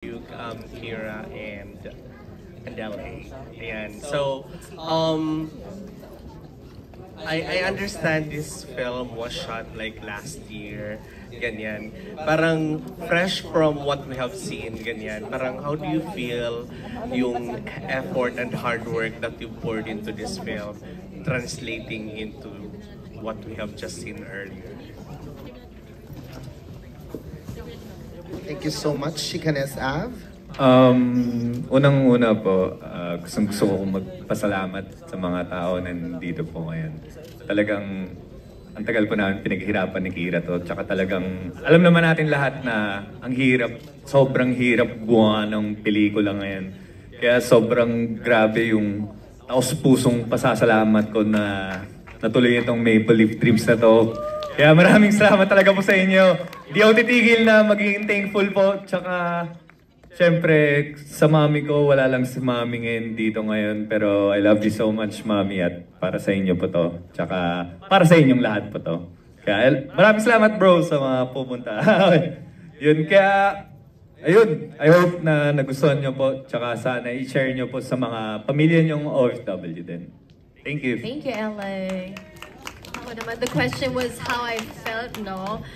Kira and LA. Ayan. So, I understand this film was shot like last year, ganyan. Parang fresh from what we have seen, ganyan. Parang how do you feel yung effort and hard work that you poured into this film translating into what we have just seen earlier? Thank you so much, Shikanes Av. Unang-una po, gusto ko magpasalamat sa mga tao na nandito po ngayon. Talagang, ang tagal po namin pinaghirapan ni Kira to. Tsaka talagang, alam naman natin lahat na ang hirap, sobrang hirap gumawa ng pelikula ngayon. Kaya sobrang grabe yung taos-pusong pasasalamat ko na natuloy itong Maple Leaf Dreams na to. Kaya maraming salamat talaga po sa inyo. Di ako titigil na magiging thankful po. Tsaka, siyempre, sa mami ko, wala lang si mami ngayon dito ngayon. Pero I love you so much, mami. At para sa inyo po to. Tsaka, para sa inyong lahat po to. Kaya, maraming salamat bro sa mga pupunta. Yun, kaya, ayun. I hope na nagustuhan nyo po. Tsaka sana i-share nyo po sa mga pamilya nyong OFW din. Thank you. Thank you, LA. Ako naman, the question was how I felt, no?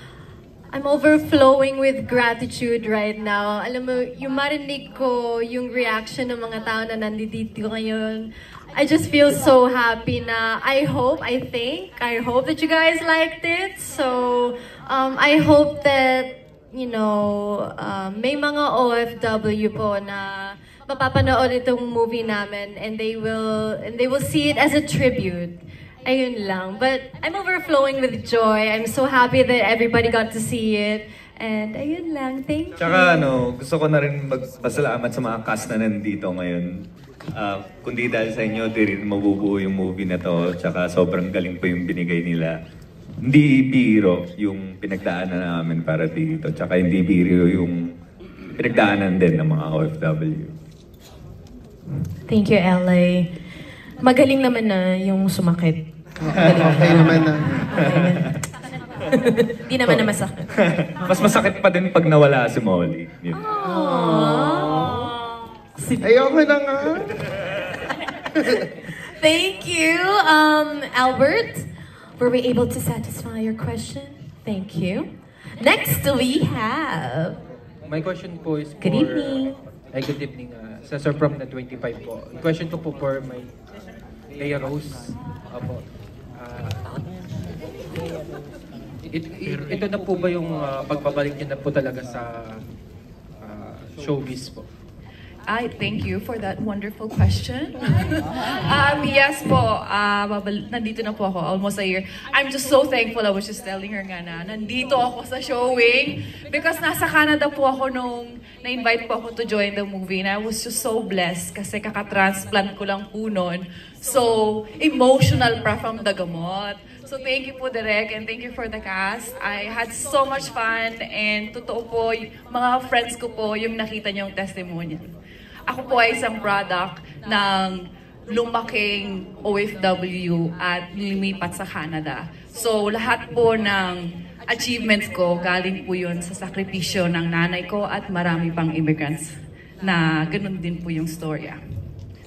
I'm overflowing with gratitude right now. Alam mo, yung marinig ko, yung reaction ng mga tao na nandito ngayon, I just feel so happy na I hope that you guys liked it. So, I hope that, you know, may mga OFW po na mapapanood itong movie namin and they will see it as a tribute. Ayun lang. But I'm overflowing with joy. I'm so happy that everybody got to see it. And ayun lang. Thank you. Tsaka gusto ko na rin magpasalamat sa mga cast na nandito ngayon. Kundi dahil sa inyo, di rin mabubuo yung movie na to. Tsaka sobrang galing po yung binigay nila. Hindi biro yung pinagdaanan namin para dito. Tsaka hindi biro yung pinagdaanan din ng mga OFW. Thank you, LA. Magaling naman na yung sumakit. Okay naman na. Di naman na masakit. Mas masakit pa din pag nawala si Molly. Yun. Ayoko na nga. Thank you, Albert. Were we able to satisfy your question? Thank you. Next, we have... My question po is for... Good evening. Good evening. Cesar from the 25 po. Question ko po for my Leia Rose. Opo. Ito na po ba yung pagbabalik niyo na po talaga sa showbiz po? I thank you for that wonderful question. Yes po, nandito na po ako, almost a year. I'm just so thankful. I was just telling her nga na, nandito ako sa showing because nasa Canada po ako nung na-invite po ako to join the movie and I was just so blessed kasi kaka-transplant ko lang po nun. So, emotional pa from the gamot. So, thank you po, Direk, and thank you for the cast. I had so much fun and totoo po, mga friends ko po yung nakita niyong testimonial. Ako po ay isang product ng lumaking OFW at lumipat sa Canada. So, lahat po ng achievements ko, galing po yun sa sakripisyo ng nanay ko at marami pang immigrants na ganun din po yung storya.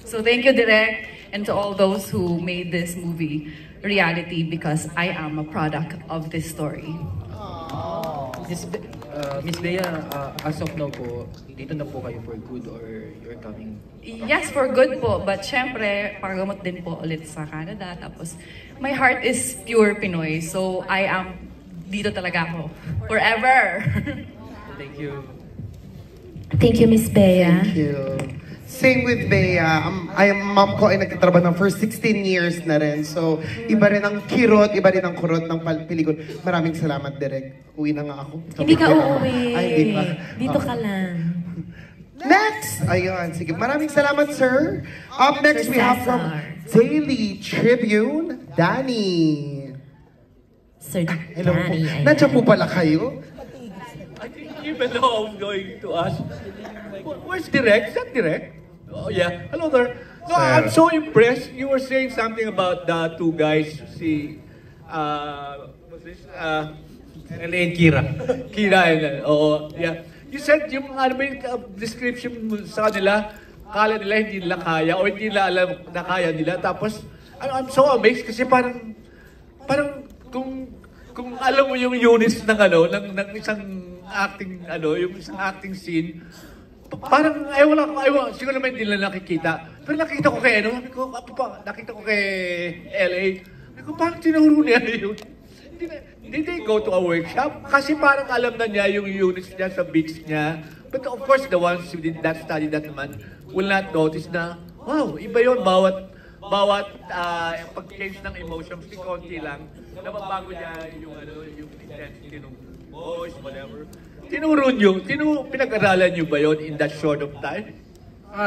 So, thank you, Direk, and to all those who made this movie reality because I am a product of this story. Miss Bea, as of now po, dito na po kayo for good or you're coming? Yes, for good po. But syempre, pagamot din po ulit sa Canada. Tapos, my heart is pure Pinoy. So, I am dito talaga ako. Forever! Thank you. Thank you, Miss Bea. Thank you. Same with Bea. Mom ko ay nagtatrabaho ng for 16 years na rin. So, iba rin ang kirot, iba rin ang kurot ng pelikula. Maraming salamat, Direk. Uwi na nga ako. Hindi ka uuwi. Ay, hindi pa. Dito ka lang. Next! Ayun, sige. Maraming salamat, sir. Up next, Sir we have from Cesar. Daily Tribune, Danny. Sir Hello po. Danny. ayan. Nandiyan po pala kayo. I think even though I'm going to ask, where's Direk? Is that Direk? Oh yeah. Hello there. No, I'm so impressed. You were saying something about the two guys. What's this? And Kira. Kira and yeah. You said yung ano ba yung description mo sa kanila, kala nila hindi nila kaya o hindi nila alam na kaya nila. Tapos, I'm so amazed kasi parang kung alam mo yung units ng ng isang acting yung isang acting scene, parang wala siguro naman hindi nila nakikita. Pero nakita ko kay nakita ko kay LA. Sabi ko, parang tinuro niya yun. Did they go to a workshop? Kasi parang alam na niya yung units niya sa beats niya. But of course, the ones who did not study that naman will not notice na, wow, iba yun. Bawat pag-change ng emotions, konti lang, nababago niya yung intensity ng voice, whatever. Pinag-aralan niyo ba yun in that short of time?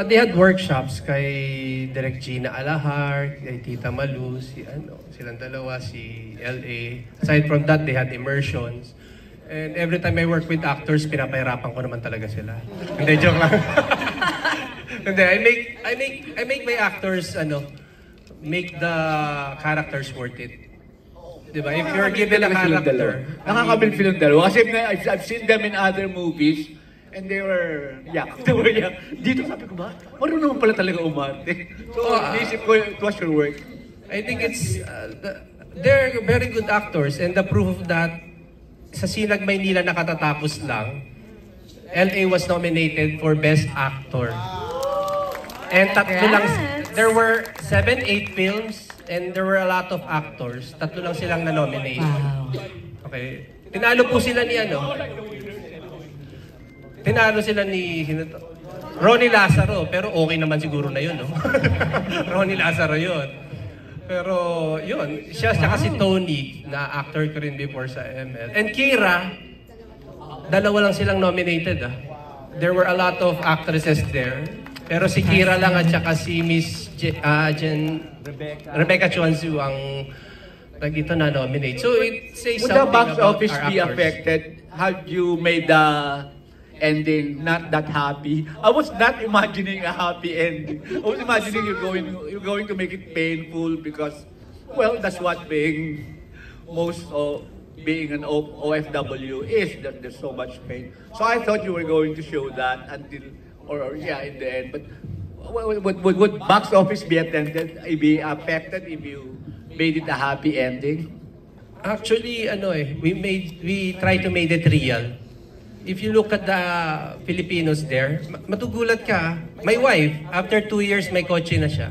They had workshops kay Direk Gina Alahar, kay Tita Malu, silang dalawa, si LA. Aside from that, they had immersions. And every time I work with actors, pinapahirapan ko naman talaga sila. Hindi, joke lang. Hindi, I make my actors, make the characters worth it. Diba? If you're given a character. Nakakabilib silang dalawa. Kasi I've seen them in other movies. And they were young. Dito sabi ko ba, marunong pala talaga umarte. So, inisip ko, it was your work. I think they're very good actors. And the proof of that, sa Sinag Maynila nakatatapos lang, LA was nominated for Best Actor. And tatlo lang, there were 7, 8 films, and there were a lot of actors. Tatlo lang silang na-nominate. Wow. Okay. Tinalo po sila ni Tinalo sila ni Ronnie Lazaro, pero okay naman siguro na yun, no? Ronnie Lazaro yun. Pero yun, siya saka si Tony, na actor ko rin before sa ML. And Kira, dalawa lang silang nominated. There were a lot of actresses there. Pero si Kira lang at saka si Miss Rebecca Chuanzu ang dito na nominate. So it says something about our actors. Would the box office be actors. affected? Had you made the ending not that happy? I was not imagining a happy ending. I was imagining you're going to make it painful because, well, that's what being an OFW is. That there's so much pain. So I thought you were going to show that until, in the end. But would box office be affected if you made it a happy ending? Actually, we try to make it real. If you look at the Filipinos there, matugulat ka. My wife, after 2 years, may kotse na siya.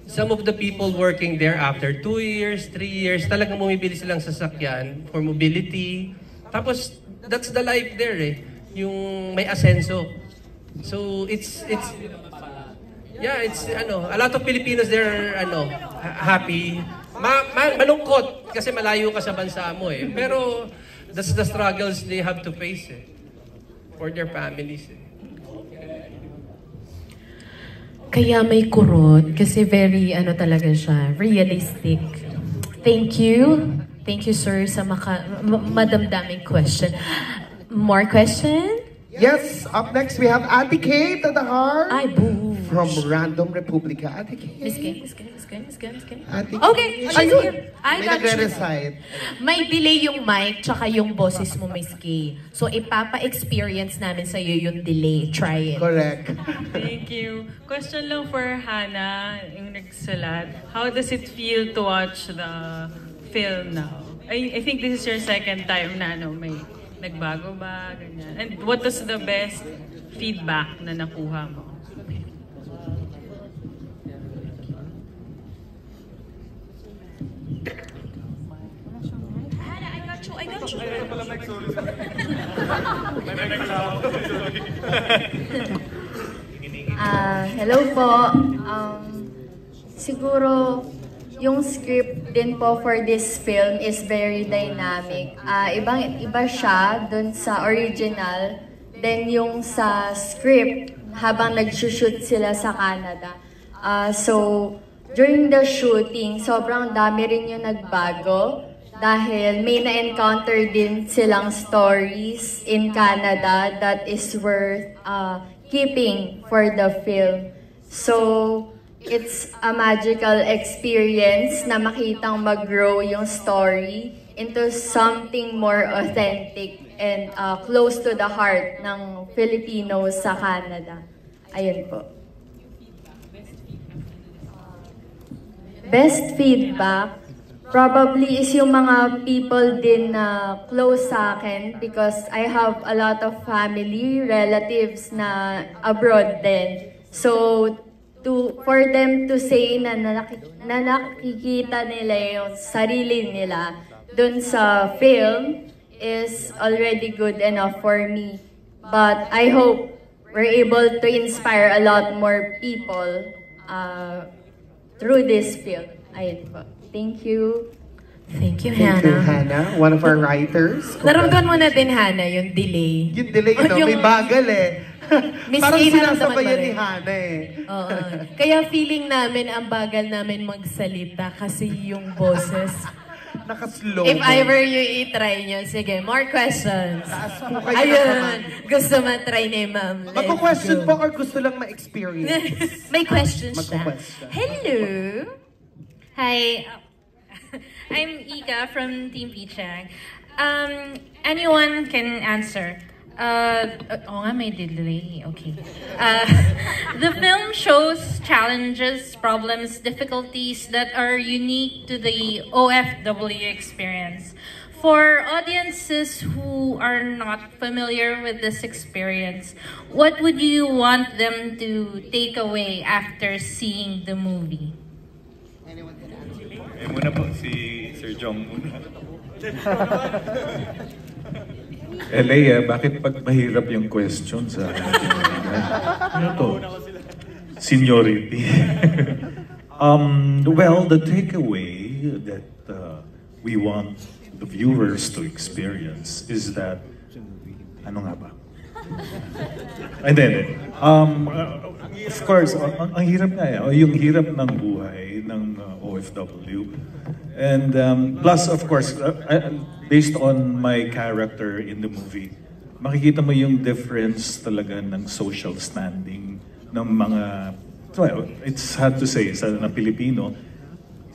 Some of the people working there after 2 years, 3 years, talagang bumibili silang sasakyan for mobility. Tapos, that's the life there yung may asenso. So, it's a lot of Filipinos there happy. Malungkot kasi malayo ka sa bansa mo Pero, that's the struggles they have to face for their families. Kaya may kurot kasi very talaga siya, realistic. Thank you. Thank you, sir, sa madamdaming question. More question? Yes, up next we have Ate Kate at the heart. Ay, boo. From Random Republica. Ate Kate. Miss Kate. Ate Okay, she's here. I May got you. nagre-recite. May delay yung mic tsaka yung boses mo, Miss Kay. So, ipapa-experience namin sa'yo yung delay. Try it. Correct. Thank you. Question lang for Hannah, yung nagsulat. How does it feel to watch the film now? I think this is your second time na may nagbago ba, ganyan. And what was the best feedback na nakuha mo? I got you. Hello po. Siguro, yung script din po for this film is very dynamic. Iba siya dun sa original. Then yung sa script, habang nag-shoot sila sa Canada. So, during the shooting, sobrang dami rin yung nagbago. Dahil may na-encounter din silang stories in Canada that is worth keeping for the film. So, it's a magical experience na makitang mag-grow yung story into something more authentic and close to the heart ng Filipinos sa Canada. Ayun po. Best feedback, probably is yung mga people din na close sa akin because I have a lot of family, relatives na abroad din. So, for them to say na nakikita nila yung sarili nila dun sa film is already good enough for me. But I hope we're able to inspire a lot more people through this film. Ayun po. Thank you. Thank you, Thank you, Hannah. Hannah, one of our writers. Naramdaman mo na din, Hannah, yung delay. Yung delay, no? May bagal eh. Miss Parang Kay, sinasabayan naramdaman mo ni rin. Hannah eh. Oo. Kaya feeling namin ang bagal namin magsalita kasi yung boses. Nakaslow. If ever you i-try nyo, sige, more questions. kayo Ayun, gusto matry ni ma'am. Let's Magko-question go. po or gusto lang ma-experience? May questions siya. Magko-question. Hello. Hi, I'm Ika from Team Pichang. Anyone can answer. Oh nga, may delay. Okay. The film shows challenges, problems, difficulties that are unique to the OFW experience. For audiences who are not familiar with this experience, what would you want them to take away after seeing the movie? Muna po, si Sir Jong muna. Leia, bakit pag mahirap yung question sa ano to? Seniority. Well, the takeaway that we want the viewers to experience is that, ano nga ba? And then, of course, ang hirap nga yung hirap ng buhay ng OFW. And plus, of course, based on my character in the movie, makikita mo yung difference talaga ng social standing ng mga, well, it's hard to say, sa na Pilipino,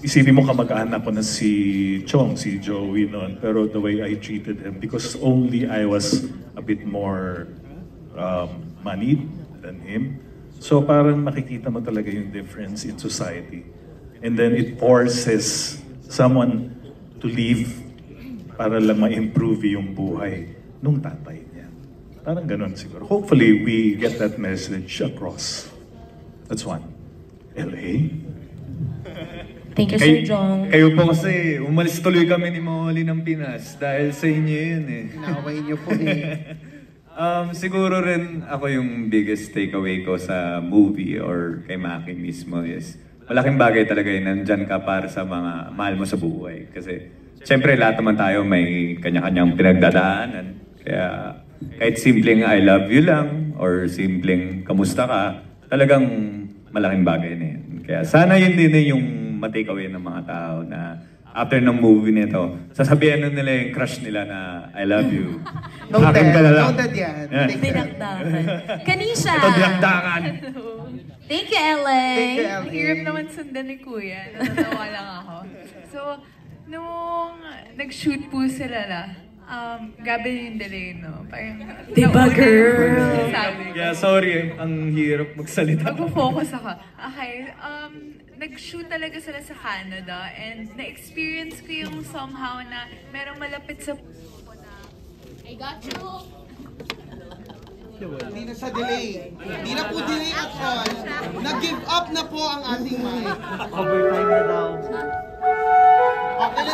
isipin mo kamag-anak ko na si Chong, si Joey noon, pero the way I treated him, because only I was a bit more moneyed than him. So parang makikita mo talaga yung difference in society. And then it forces someone to leave para lang ma-improve yung buhay nung tatay niya. Parang ganun siguro. Hopefully, we get that message across. That's one. LA? Thank you, Sir Jong. Kayo po kasi, umalis tuloy kami ni Molly ng Pinas dahil sa inyo yun eh. Inaway niyo po eh. Siguro rin ako yung biggest takeaway ko sa movie or kay Maki mismo is malaking bagay talaga yun, nandyan ka para sa mga mahal mo sa buhay. Kasi siyempre lahat naman tayo may kanya-kanyang pinagdadaanan. Kaya kahit simpleng I love you lang or simpleng kamusta ka, talagang malaking bagay na yun. Kaya sana yun din yung ma-takeaway ng mga tao na after ng movie nito, sasabihan nila yung crush nila na I love you. Noted. Akin ka na lang. Noted yan. Yeah. Dinakdakan. Kanisha. Ito dinakdakan. Thank you, LA. Thank you, LA. Ang hirap naman sundan ni Kuya. Natatawa lang ako. So, nung nag-shoot po sila na, gabi yung delay, no? Parang, Diba, girl? Yeah, sorry. Ang hirap magsalita. Mag-focus ako. Okay, nag-shoot talaga sila sa Canada and na-experience ko yung somehow na merong malapit sa I got you! Hindi na sa delay. Hindi na po delay at all. Nag-give up na po ang ating mic. Overtime na daw. Okay.